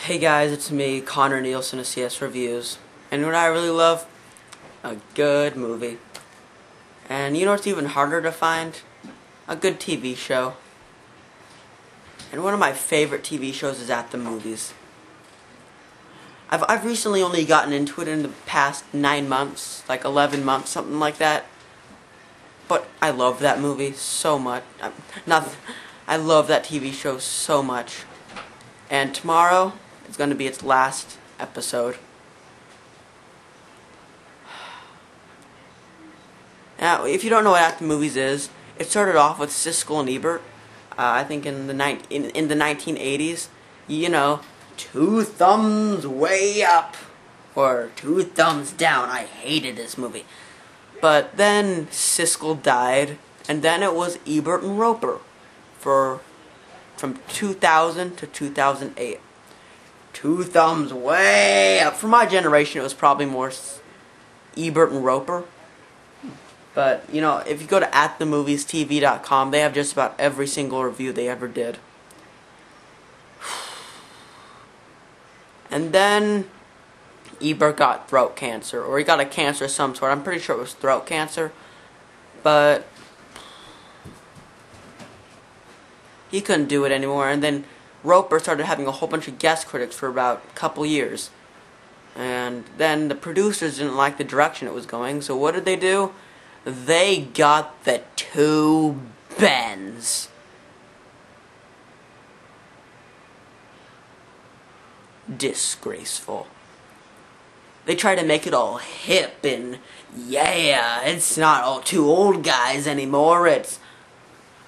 Hey guys, it's me, Connor Nielsen of CS Reviews. And what I really love? A good movie. And you know what's even harder to find? A good TV show. And one of my favorite TV shows is At the Movies. I've recently only gotten into it in the past 9 months, like 11 months, something like that. But I love that movie so much. I love that TV show so much. And tomorrow is going to be its last episode. Now, if you don't know what At the Movies is, it started off with Siskel and Ebert. I think in the 1980s. You know, 2 thumbs way up or 2 thumbs down. I hated this movie. But then Siskel died, and then it was Ebert and Roper from 2000 to 2008. 2 thumbs way up. For my generation, it was probably more Ebert and Roper. But, you know, if you go to atthemoviestv.com, they have just about every single review they ever did. And then Ebert got throat cancer, or he got a cancer of some sort. I'm pretty sure it was throat cancer. But he couldn't do it anymore, and then Roper started having a whole bunch of guest critics for about a couple years. And then the producers didn't like the direction it was going, so what did they do? They got the 2 Bens. Disgraceful. They try to make it all hip and, yeah, it's not all 2 old guys anymore, it's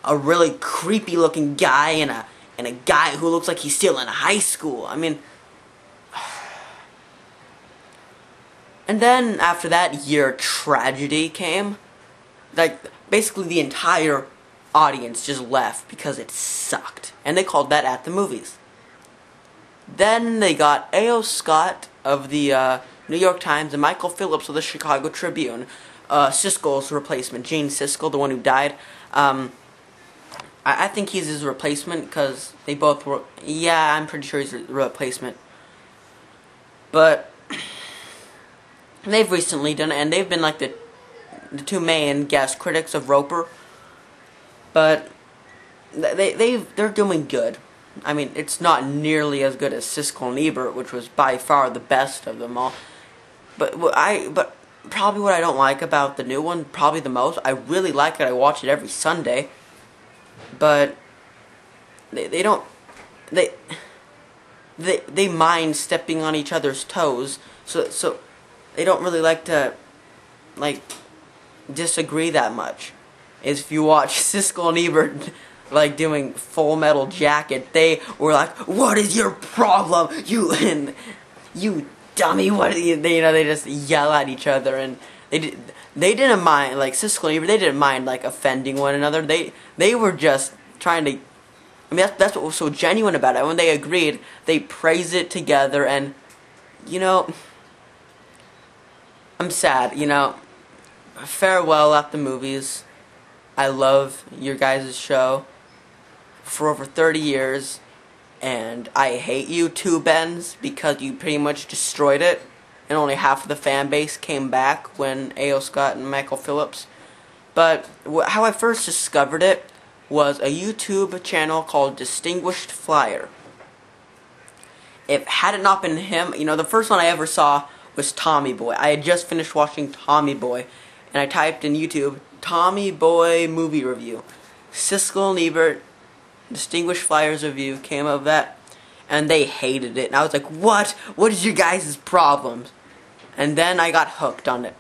a really creepy looking guy and a guy who looks like he's still in high school. I mean, and then after that year, tragedy came. Like, basically the entire audience just left because it sucked. And they called that At the Movies. Then they got A.O. Scott of the New York Times and Michael Phillips of the Chicago Tribune, Siskel's replacement, Gene Siskel, the one who died. I think he's his replacement because they both were. Yeah, I'm pretty sure he's a replacement. But they've recently done it, and they've been like the 2 main guest critics of Roper. But they're doing good. I mean, it's not nearly as good as Siskel and Ebert, which was by far the best of them all. But probably what I don't like about the new one, probably the most, I really like it. I watch it every Sunday. But they mind stepping on each other's toes, so they don't really like to disagree that much. If you watch Siskel and Ebert like doing Full Metal Jacket, they were like, "What is your problem, you dummy? What?" They just yell at each other, and they didn't mind, like Siskel and Ebert, they didn't mind like offending one another. They were just trying to. I mean, that's what was so genuine about it. When they agreed, they praised it together, and you know, I'm sad. You know, farewell At the Movies. I love your guys' show for over 30 years, and I hate you 2 Bens because you pretty much destroyed it, and only half of the fan base came back when A.O. Scott and Michael Phillips. But how I first discovered it was a YouTube channel called Distinguished Flyer. If had it not been him, you know, the first one I ever saw was Tommy Boy. I had just finished watching Tommy Boy, and I typed in YouTube, Tommy Boy movie review. Siskel and Ebert, Distinguished Flyers review came of that, and they hated it. And I was like, what? What is your guys' problems? And then I got hooked on it.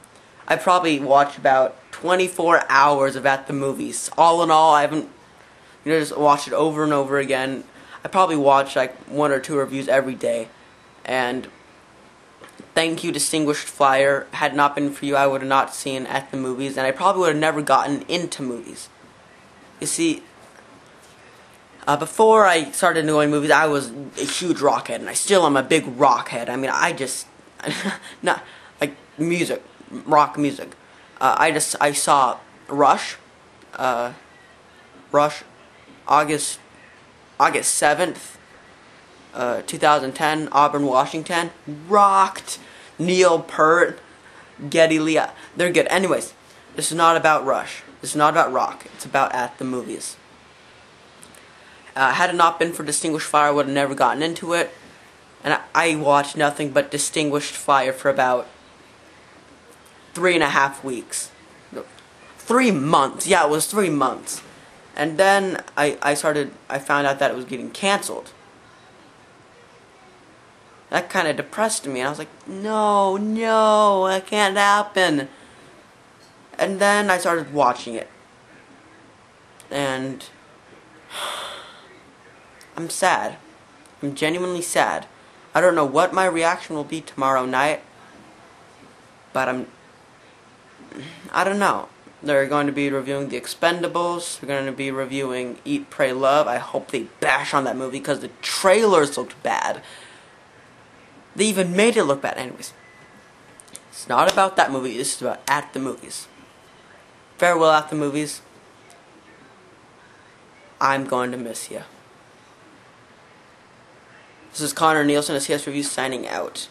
I probably watched about 24 hours of At the Movies. All in all, I haven't, just watched it over and over again. I probably watched like 1 or 2 reviews every day. And thank you, Distinguished Flyer. Had it not been for you, I would have not seen At the Movies, and I probably would have never gotten into movies. You see, before I started knowing movies, I was a huge rockhead, and I still am a big rockhead. I mean, I just, not, like, music, rock music. I saw Rush, August 7th, 2010, Auburn, Washington. Rocked. Neil Peart, Geddy Lee. They're good. Anyways, this is not about Rush. This is not about rock. It's about at the movies. Had it not been for Distinguished Fire, I would have never gotten into it. And I watched nothing but Distinguished Fire for about 3.5 weeks. 3 months. Yeah, it was 3 months. And then I found out that it was getting canceled. That kind of depressed me, and I was like, no, that can't happen. And then I started watching it. And I'm sad. I'm genuinely sad. I don't know what my reaction will be tomorrow night, but I don't know. They're going to be reviewing The Expendables. They're going to be reviewing Eat, Pray, Love. I hope they bash on that movie because the trailers looked bad. They even made it look bad. Anyways, it's not about that movie. This is about at the movies. Farewell at the movies. I'm going to miss you. This is Connor Nielsen of CS Reviews signing out.